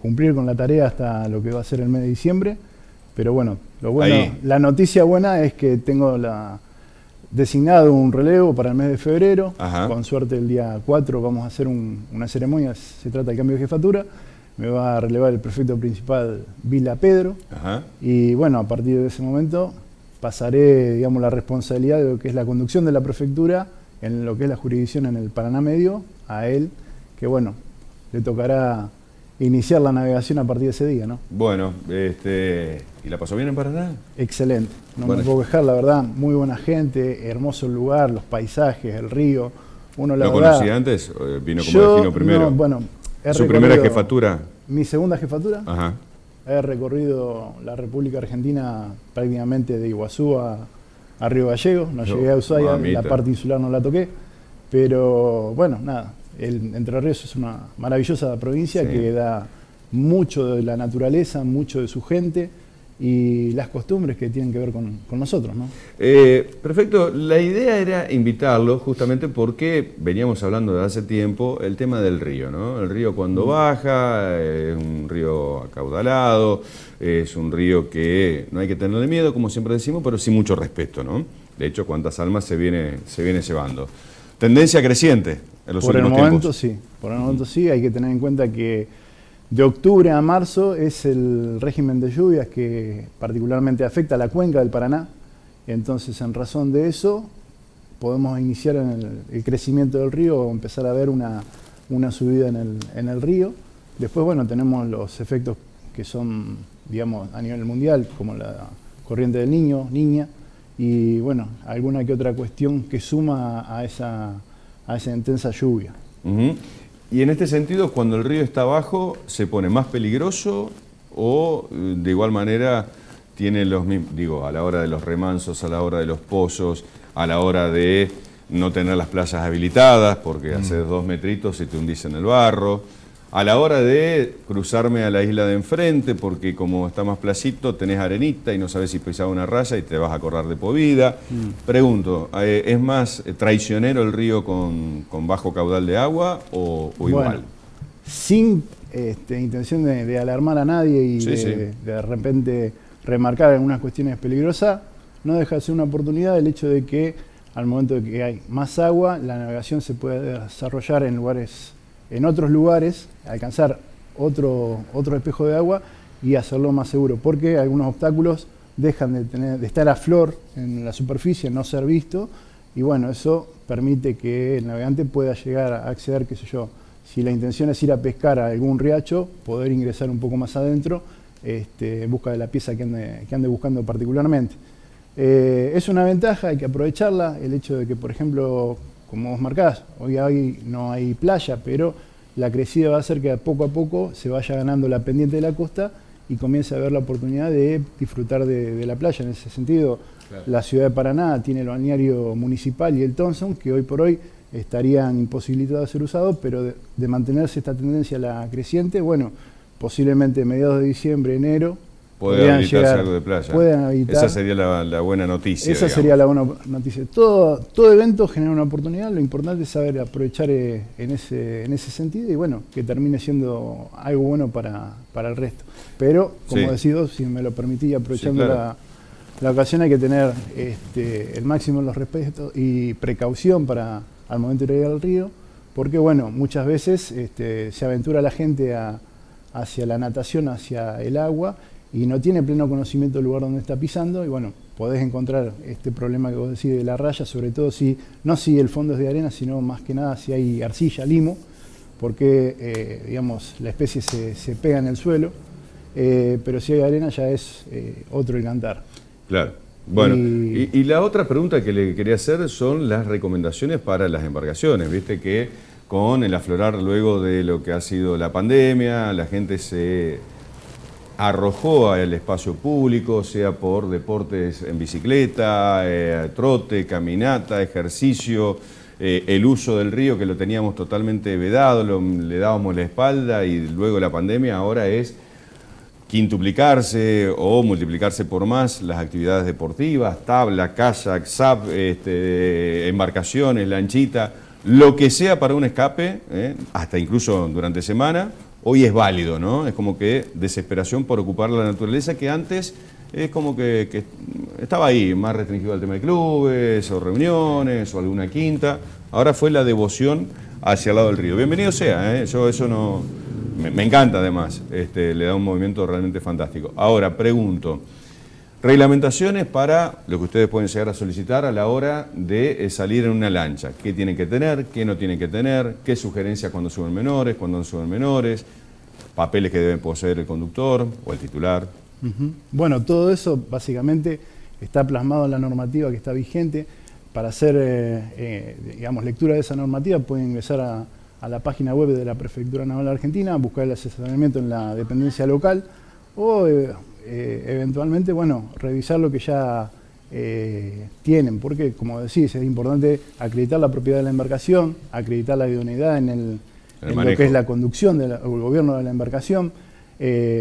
cumplir con la tarea hasta lo que va a ser el mes de diciembre. Pero bueno, la noticia buena es que tengo designado un relevo para el mes de febrero. Ajá. Con suerte el día 4 vamos a hacer una ceremonia, se trata de cambio de jefatura. Me va a relevar el prefecto principal Vila Pedro. Ajá. Y bueno, a partir de ese momento pasaré, digamos, la responsabilidad de lo que es la conducción de la prefectura en lo que es la jurisdicción en el Paraná Medio a él, que bueno, le tocará iniciar la navegación a partir de ese día, ¿no? Bueno, ¿y la pasó bien en Paraná? Excelente, no Bueno. me puedo quejar, la verdad, muy buena gente, hermoso el lugar, los paisajes, el río. Uno, la ¿Lo verdad, conocía antes? ¿Vino como destino primero? No, bueno, ¿Su primera jefatura? Mi segunda jefatura. Ajá. He recorrido la República Argentina prácticamente de Iguazú a Río Gallegos, no llegué a Ushuaia, mamita. la parte insular no la toqué, pero bueno, nada, Entre Ríos es una maravillosa provincia, sí, que da mucho de la naturaleza, mucho de su gente y las costumbres que tienen que ver con nosotros, ¿no? Perfecto, la idea era invitarlo justamente porque veníamos hablando de hace tiempo el tema del río, ¿no? El río cuando baja, es un río acaudalado, es un río que no hay que tenerle miedo, como siempre decimos, pero sí mucho respeto, ¿no? De hecho, cuántas almas se viene llevando. Tendencia creciente en los últimos tiempos. Por el momento sí, hay que tener en cuenta que de octubre a marzo es el régimen de lluvias que particularmente afecta a la cuenca del Paraná. Entonces, en razón de eso, podemos iniciar en el crecimiento del río o empezar a ver una subida en el río. Después, bueno, tenemos los efectos que son, digamos, a nivel mundial, como la corriente del Niño, Niña, y bueno, alguna que otra cuestión que suma a esa intensa lluvia. Y en este sentido, cuando el río está bajo, ¿se pone más peligroso o de igual manera tiene los mismos, digo, a la hora de los remansos, a la hora de los pozos, a la hora de no tener las playas habilitadas porque haces 2 metritos y te hundís en el barro, a la hora de cruzarme a la isla de enfrente porque como está más placito tenés arenita y no sabes si pisás una raya y te vas a correr de por vida? Pregunto, ¿es más traicionero el río con bajo caudal de agua o igual? Bueno, sin intención de alarmar a nadie y de repente remarcar algunas cuestiones peligrosas, no deja de ser una oportunidad el hecho de que al momento de que hay más agua, la navegación se puede desarrollar en otros lugares, alcanzar otro espejo de agua y hacerlo más seguro, porque algunos obstáculos dejan de estar a flor en la superficie, no ser visto, y bueno, eso permite que el navegante pueda llegar a acceder, qué sé yo, si la intención es ir a pescar a algún riacho, poder ingresar un poco más adentro en busca de la pieza que ande buscando particularmente. Es una ventaja, hay que aprovecharla, el hecho de que, por ejemplo, como vos marcás, hoy no hay playa, pero la crecida va a hacer que poco a poco se vaya ganando la pendiente de la costa y comience a haber la oportunidad de disfrutar de la playa. En ese sentido, claro, la ciudad de Paraná tiene el balneario municipal y el Thompson, que hoy por hoy estarían imposibilitados de ser usados, pero de mantenerse esta tendencia a la creciente, bueno, posiblemente mediados de diciembre, enero, pueden habilitarse algo de playa. Pueden habilitar. Esa sería la buena noticia. Esa sería la buena noticia. Todo evento genera una oportunidad, lo importante es saber aprovechar en ese sentido y bueno, que termine siendo algo bueno para el resto. Pero, como decís, si me lo permitís, aprovechando la ocasión, hay que tener el máximo de los respetos y precaución al momento de ir al río, porque bueno, muchas veces se aventura la gente hacia la natación, hacia el agua, y no tiene pleno conocimiento del lugar donde está pisando, y bueno, podés encontrar este problema que vos decís de la raya, sobre todo no si el fondo es de arena, sino más que nada si hay arcilla, limo, porque digamos, la especie se pega en el suelo, pero si hay arena ya es otro el cantar. Claro. Bueno, y la otra pregunta que le quería hacer son las recomendaciones para las embarcaciones. Viste que con el aflorar luego de lo que ha sido la pandemia, la gente se arrojó al espacio público, sea por deportes en bicicleta, trote, caminata, ejercicio, el uso del río que lo teníamos totalmente vedado, le dábamos la espalda y luego la pandemia ahora es quintuplicarse o multiplicarse por más las actividades deportivas, tabla, kayak, SUP, embarcaciones, lanchita, lo que sea para un escape, hasta incluso durante semana, hoy es válido, ¿no? Es como que desesperación por ocupar la naturaleza que antes es como que estaba ahí, más restringido al tema de clubes o reuniones o alguna quinta. Ahora fue la devoción hacia el lado del río. Bienvenido sea, yo eso no... Me encanta además, le da un movimiento realmente fantástico. Ahora, pregunto, reglamentaciones para lo que ustedes pueden llegar a solicitar a la hora de salir en una lancha. ¿Qué tienen que tener? ¿Qué no tienen que tener? ¿Qué sugerencias cuando suben menores? ¿Cuando no suben menores? ¿Papeles que debe poseer el conductor o el titular? Bueno, todo eso básicamente está plasmado en la normativa que está vigente. Para hacer, digamos, lectura de esa normativa pueden ingresar a la página web de la Prefectura Naval Argentina, buscar el asesoramiento en la dependencia local o eventualmente, bueno, revisar lo que ya tienen, porque como decís, es importante acreditar la propiedad de la embarcación, acreditar la idoneidad en lo que es la conducción o el gobierno de la embarcación,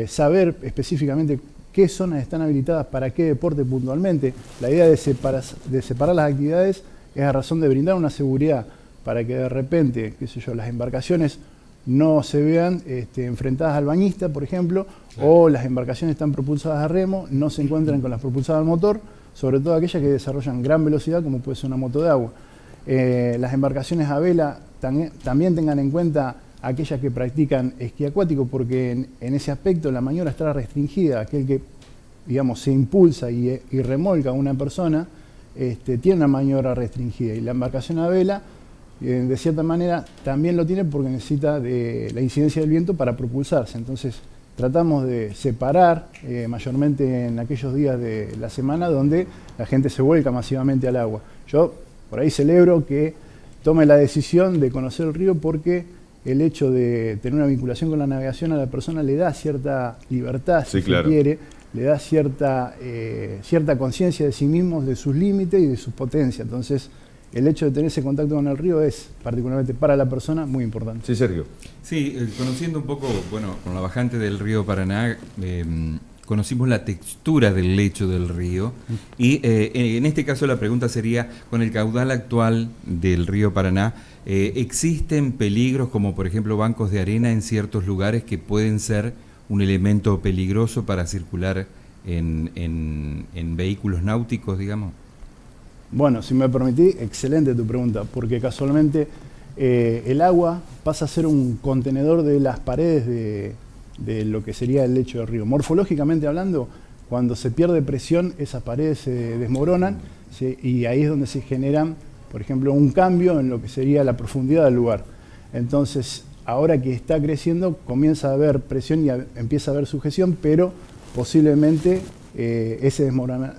saber específicamente qué zonas están habilitadas para qué deporte puntualmente. La idea de separar las actividades es a razón de brindar una seguridad para que de repente, qué sé yo, las embarcaciones no se vean enfrentadas al bañista, por ejemplo, o las embarcaciones están propulsadas a remo, no se encuentran con las propulsadas al motor, sobre todo aquellas que desarrollan gran velocidad, como puede ser una moto de agua. Las embarcaciones a vela también tengan en cuenta aquellas que practican esquí acuático, porque en ese aspecto la maniobra estará restringida. Aquel que, digamos, se impulsa y remolca a una persona, tiene una maniobra restringida. Y la embarcación a vela, de cierta manera, también lo tiene porque necesita de la incidencia del viento para propulsarse. Entonces, tratamos de separar, mayormente en aquellos días de la semana donde la gente se vuelca masivamente al agua. Yo por ahí celebro que tome la decisión de conocer el río porque el hecho de tener una vinculación con la navegación a la persona le da cierta libertad, si se quiere, le da cierta conciencia de sí mismo, de sus límites y de sus potencias. Entonces, el hecho de tener ese contacto con el río es, particularmente para la persona, muy importante. Sí, Sergio. Sí, conociendo un poco, bueno, con la bajante del río Paraná, conocimos la textura del lecho del río y en este caso la pregunta sería, con el caudal actual del río Paraná, ¿existen peligros como por ejemplo bancos de arena en ciertos lugares que pueden ser un elemento peligroso para circular en vehículos náuticos, digamos? Bueno, si me permitís, excelente tu pregunta, porque casualmente el agua pasa a ser un contenedor de las paredes de lo que sería el lecho del río. Morfológicamente hablando, cuando se pierde presión, esas paredes se desmoronan, ¿sí? Y ahí es donde se generan, por ejemplo, un cambio en lo que sería la profundidad del lugar. Entonces, ahora que está creciendo, comienza a haber presión y empieza a haber sujeción, pero posiblemente ese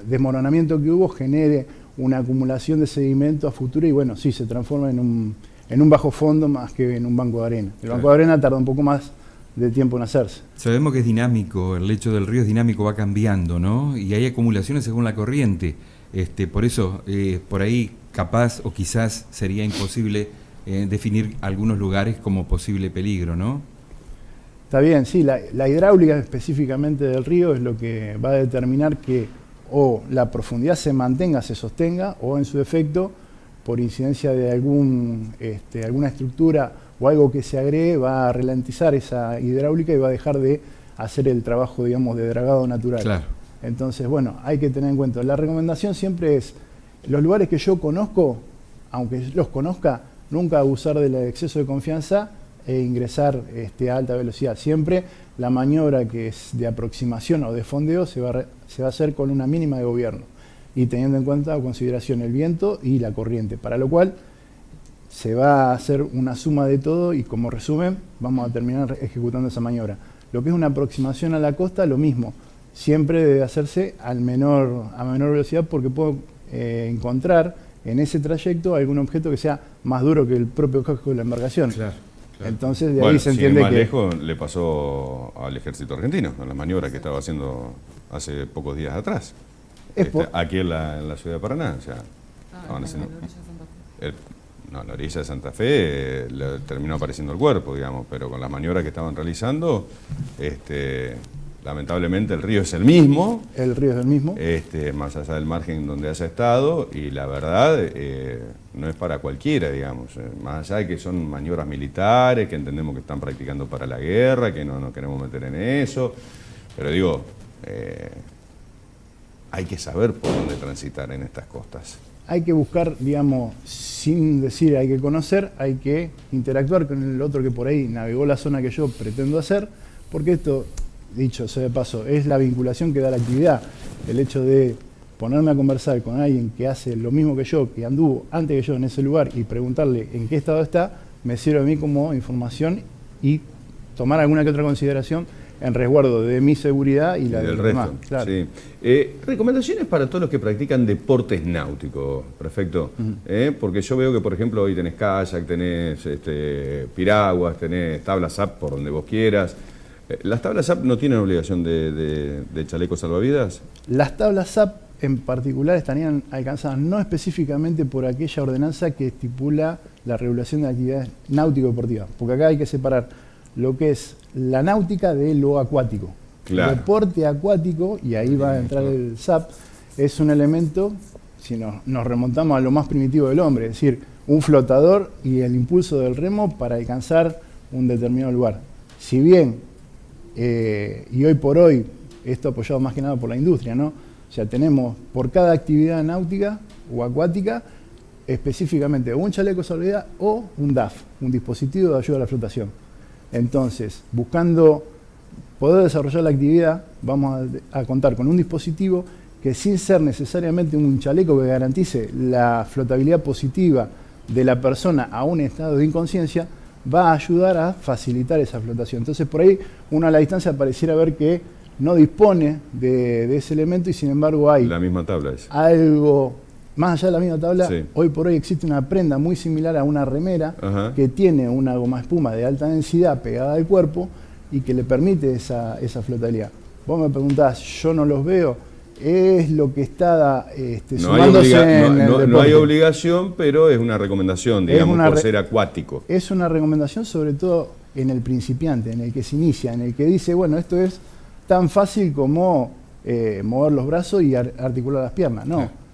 desmoronamiento que hubo genere una acumulación de sedimento a futuro y bueno, sí, se transforma en un bajo fondo más que en un banco de arena. El banco de arena tarda un poco más de tiempo en hacerse. Sabemos que es dinámico, el lecho del río es dinámico, va cambiando, ¿no? Y hay acumulaciones según la corriente. Por eso, por ahí capaz o quizás sería imposible definir algunos lugares como posible peligro, ¿no? Está bien, sí, la hidráulica específicamente del río es lo que va a determinar que o la profundidad se mantenga, se sostenga, o en su defecto, por incidencia de alguna estructura o algo que se agregue, va a ralentizar esa hidráulica y va a dejar de hacer el trabajo, digamos, de dragado natural. Claro. Entonces, bueno, hay que tener en cuenta. La recomendación siempre es, los lugares que yo conozco, aunque los conozca, nunca abusar del exceso de confianza e ingresar a alta velocidad. Siempre la maniobra que es de aproximación o de fondeo se va a hacer con una mínima de gobierno y teniendo en cuenta o consideración el viento y la corriente, para lo cual se va a hacer una suma de todo y como resumen vamos a terminar ejecutando esa maniobra. Lo que es una aproximación a la costa, lo mismo, siempre debe hacerse a menor velocidad porque puedo encontrar en ese trayecto algún objeto que sea más duro que el propio casco de la embarcación. Claro. Entonces de ahí se entiende más que lejos le pasó al ejército argentino, con las maniobras que estaba haciendo hace pocos días atrás. Aquí en la ciudad de Paraná. O sea, estaban haciendo, la orilla de Santa Fe le terminó apareciendo el cuerpo, digamos, pero con las maniobras que estaban realizando, lamentablemente el río es el mismo. El río es el mismo. Más allá del margen donde haya estado, y la verdad no es para cualquiera, digamos. Más allá de que son maniobras militares, que entendemos que están practicando para la guerra, que no nos queremos meter en eso, pero digo, hay que saber por dónde transitar en estas costas. Hay que buscar, digamos, sin decir hay que conocer, hay que interactuar con el otro que por ahí navegó la zona que yo pretendo hacer, porque esto, dicho sea de paso, es la vinculación que da la actividad. El hecho de ponerme a conversar con alguien que hace lo mismo que yo, que anduvo antes que yo en ese lugar, y preguntarle en qué estado está, me sirve a mí como información y tomar alguna que otra consideración en resguardo de mi seguridad y la del los resto. demás. Claro. Sí. Recomendaciones para todos los que practican deportes náuticos, perfecto. Porque yo veo que, por ejemplo, hoy tenés kayak, tenés piraguas, tenés tablas SAP por donde vos quieras. ¿Las tablas SAP no tienen obligación de chaleco salvavidas? Las tablas SAP en particular estarían alcanzadas no específicamente por aquella ordenanza que estipula la regulación de actividades náutico-deportivas, porque acá hay que separar lo que es la náutica de lo acuático. Claro. El deporte acuático, y ahí va a entrar el SAP, es un elemento, si nos remontamos a lo más primitivo del hombre, es decir, un flotador y el impulso del remo para alcanzar un determinado lugar. Si bien, y hoy por hoy, esto apoyado más que nada por la industria, ¿no? O sea, tenemos por cada actividad náutica o acuática, específicamente un chaleco salvavidas o un DAF, un dispositivo de ayuda a la flotación. Entonces, buscando poder desarrollar la actividad, vamos a contar con un dispositivo que, sin ser necesariamente un chaleco que garantice la flotabilidad positiva de la persona a un estado de inconsciencia, va a ayudar a facilitar esa flotación. Entonces, por ahí uno a la distancia pareciera ver que no dispone de ese elemento y sin embargo hay la misma tabla es. Algo más allá de la misma tabla. Sí. Hoy por hoy existe una prenda muy similar a una remera. Ajá. Que tiene una goma espuma de alta densidad pegada al cuerpo y que le permite esa flotabilidad. Vos me preguntás, yo no los veo, es lo que está sumándose en el deporte. No hay obligación, pero es una recomendación, digamos, por ser acuático. Es una recomendación sobre todo en el principiante, en el que se inicia, en el que dice, bueno, esto es tan fácil como mover los brazos y articular las piernas. No.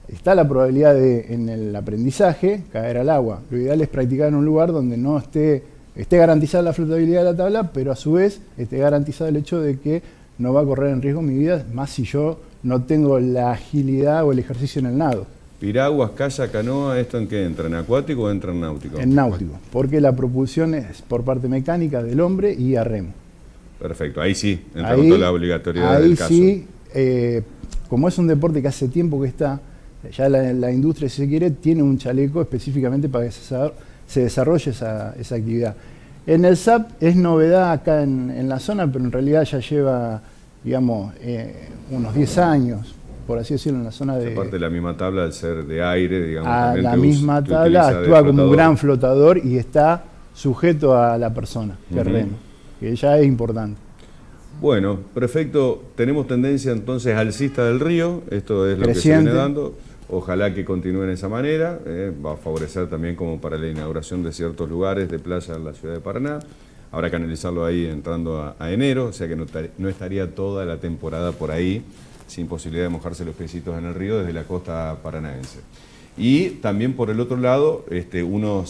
Está la probabilidad de, en el aprendizaje, caer al agua. Lo ideal es practicar en un lugar donde no esté garantizada la flotabilidad de la tabla, pero a su vez esté garantizado el hecho de que no va a correr en riesgo mi vida, más si yo no tengo la agilidad o el ejercicio en el nado. Piraguas, kayak, canoa, ¿esto en qué entra? ¿En acuático o entra en náutico? En náutico, porque la propulsión es por parte mecánica del hombre y a remo. Perfecto, ahí sí, entra con toda la obligatoriedad del caso. Ahí sí, como es un deporte que hace tiempo que está, ya la industria, si se quiere, tiene un chaleco específicamente para que se desarrolle esa actividad. En el SAP es novedad acá en la zona, pero en realidad ya lleva, digamos, unos 10 años, por así decirlo, en la zona de... Aparte de la misma tabla, al ser de aire, digamos... La misma tabla actúa como un gran flotador y está sujeto a la persona que rema, que ya es importante. Bueno, perfecto. Tenemos tendencia entonces alcista del río, esto es lo creciente, que se viene dando. Ojalá que continúe de esa manera, va a favorecer también como para la inauguración de ciertos lugares de playa en la ciudad de Paraná. Habrá que analizarlo ahí entrando a enero, o sea que no estaría toda la temporada por ahí, sin posibilidad de mojarse los piecitos en el río desde la costa paranaense. Y también por el otro lado, uno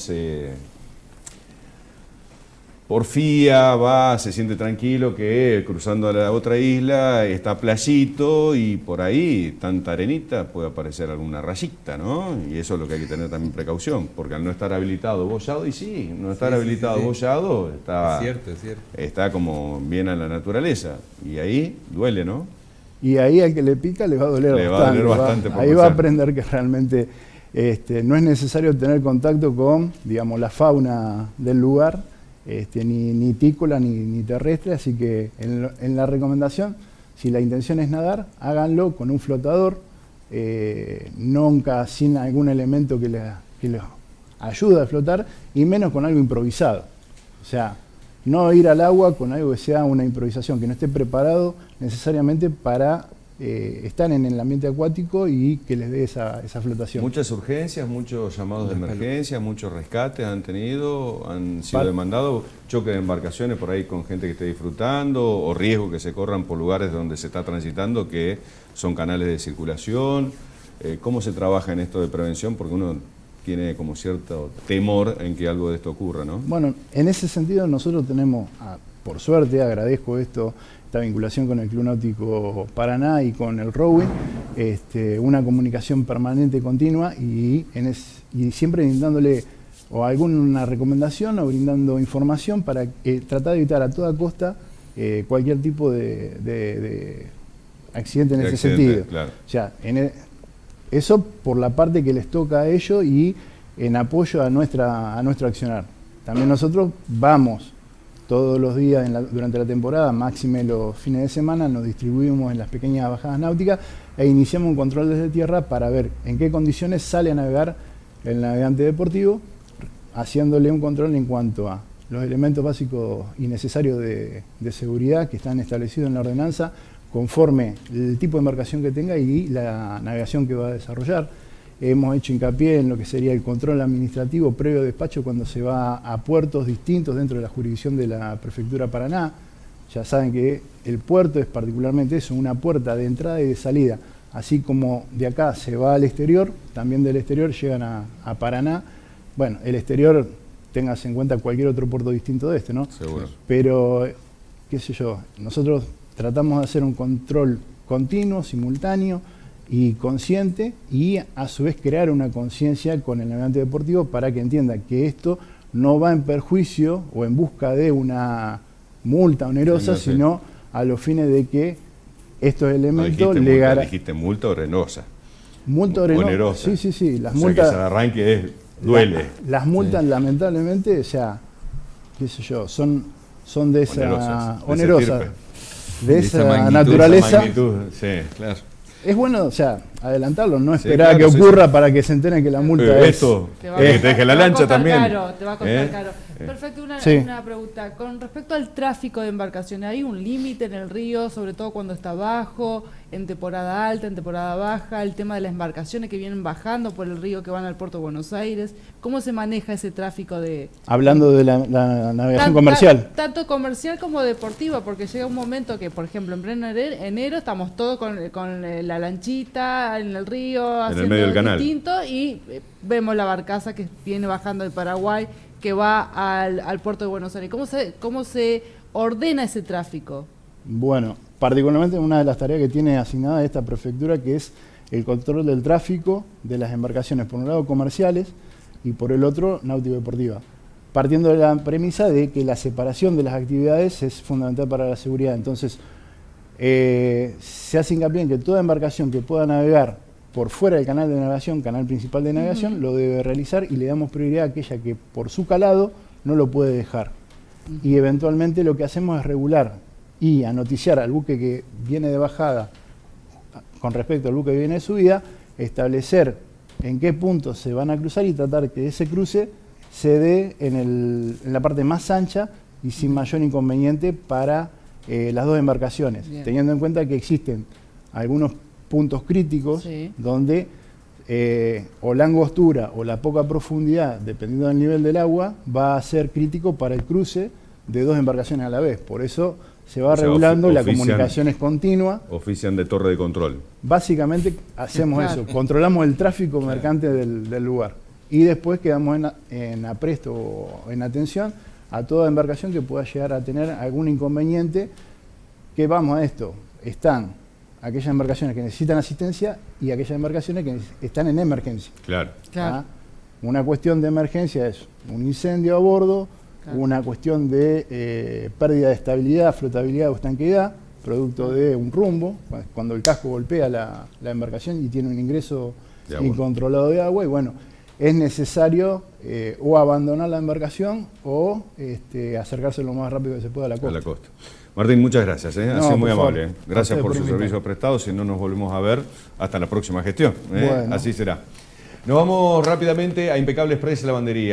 porfía, se siente tranquilo que cruzando a la otra isla está playito y por ahí tanta arenita puede aparecer alguna rayita, ¿no? Y eso es lo que hay que tener también precaución, porque al no estar habilitado boyado, y sí, no estar habilitado boyado está, es cierto. Está como bien a la naturaleza y ahí duele, ¿no? Y ahí al que le pica le va a doler bastante. Va a doler bastante. Ahí va a aprender que realmente no es necesario tener contacto con, digamos, la fauna del lugar, ni tícola ni terrestre, así que en la recomendación, si la intención es nadar, háganlo con un flotador, nunca sin algún elemento que les ayude a flotar, y menos con algo improvisado. O sea, no ir al agua con algo que sea una improvisación, que no esté preparado necesariamente para están en el ambiente acuático y que les dé esa flotación. Muchas urgencias, muchos llamados de emergencia, muchos rescates han tenido, han sido demandados, choque de embarcaciones por ahí con gente que esté disfrutando, o riesgos que se corran por lugares donde se está transitando que son canales de circulación. ¿Cómo se trabaja en esto de prevención? Porque uno tiene como cierto temor en que algo de esto ocurra, ¿no? Bueno, en ese sentido nosotros tenemos, por suerte, agradezco esta vinculación con el Club Náutico Paraná y con el rowing, una comunicación permanente y continua y siempre brindándole o alguna recomendación o brindando información para tratar de evitar a toda costa cualquier tipo de accidente en ese sentido. Claro. O sea, eso por la parte que les toca a ellos y en apoyo a nuestro accionar. También nosotros vamos todos los días durante la temporada, máxime los fines de semana, nos distribuimos en las pequeñas bajadas náuticas e iniciamos un control desde tierra para ver en qué condiciones sale a navegar el navegante deportivo, haciéndole un control en cuanto a los elementos básicos y necesarios de seguridad que están establecidos en la ordenanza, conforme el tipo de embarcación que tenga y la navegación que va a desarrollar. Hemos hecho hincapié en lo que sería el control administrativo previo despacho cuando se va a puertos distintos dentro de la jurisdicción de la Prefectura Paraná. Ya saben que el puerto es particularmente eso, una puerta de entrada y de salida. Así como de acá se va al exterior, también del exterior llegan a Paraná. Bueno, el exterior, téngase en cuenta cualquier otro puerto distinto de este, ¿no? Seguro. Pero, qué sé yo, nosotros tratamos de hacer un control continuo, simultáneo y consciente, y a su vez crear una conciencia con el navegante deportivo para que entienda que esto no va en perjuicio o en busca de una multa onerosa, sino a los fines de que estos elementos dijiste multa onerosa. Multa onerosa. Sí. Las multas, que se arranque duele. Las multas, lamentablemente, o sea, qué sé yo, son de esa onerosas. De esa naturaleza. Sí, claro. Es bueno, o sea, adelantarlo, no esperar a que ocurra para que se enteren que la multa es... Esto, que te deje la lancha también. Te va a costar caro. Perfecto, una pregunta. Con respecto al tráfico de embarcaciones, ¿hay un límite en el río, sobre todo cuando está bajo, en temporada alta, en temporada baja? El tema de las embarcaciones que vienen bajando por el río que van al puerto de Buenos Aires. ¿Cómo se maneja ese tráfico de...? Hablando de la navegación comercial. Tanto comercial como deportiva, porque llega un momento que, por ejemplo, en pleno enero estamos todos con la lanchita en el río, en el medio del canal, distinto, y vemos la barcaza que viene bajando del Paraguay, que va al puerto de Buenos Aires. ¿Cómo se ordena ese tráfico? Bueno, particularmente una de las tareas que tiene asignada esta prefectura, que es el control del tráfico de las embarcaciones, por un lado comerciales y por el otro náutico-deportiva, partiendo de la premisa de que la separación de las actividades es fundamental para la seguridad. Entonces, se hace hincapié en que toda embarcación que pueda navegar por fuera del canal de navegación, canal principal de navegación, lo debe realizar, y le damos prioridad a aquella que por su calado no lo puede dejar. Y eventualmente lo que hacemos es regular y a noticiar al buque que viene de bajada con respecto al buque que viene de subida, establecer en qué puntos se van a cruzar y tratar que ese cruce se dé en la parte más ancha y sin mayor inconveniente para las dos embarcaciones, teniendo en cuenta que existen algunos puntos críticos donde o la angostura o la poca profundidad, dependiendo del nivel del agua, va a ser crítico para el cruce de dos embarcaciones a la vez. Por eso se va regulando, la comunicación es continua. Ofician de torre de control. Básicamente hacemos eso, controlamos el tráfico mercante del lugar y después quedamos en apresto o en atención a toda embarcación que pueda llegar a tener algún inconveniente. Que vamos a esto, están aquellas embarcaciones que necesitan asistencia y aquellas embarcaciones que están en emergencia. Claro. Una cuestión de emergencia es un incendio a bordo, una cuestión de pérdida de estabilidad, flotabilidad o estanqueidad, producto de un rumbo, cuando el casco golpea la embarcación y tiene un ingreso incontrolado de agua, y bueno, es necesario o abandonar la embarcación o acercarse lo más rápido que se pueda a la costa. Martín, muchas gracias, ha sido muy amable. Favor. Gracias por sus servicios prestados. Si no nos volvemos a ver, hasta la próxima gestión. Bueno. Así será. Nos vamos rápidamente a Impecable Express Lavandería.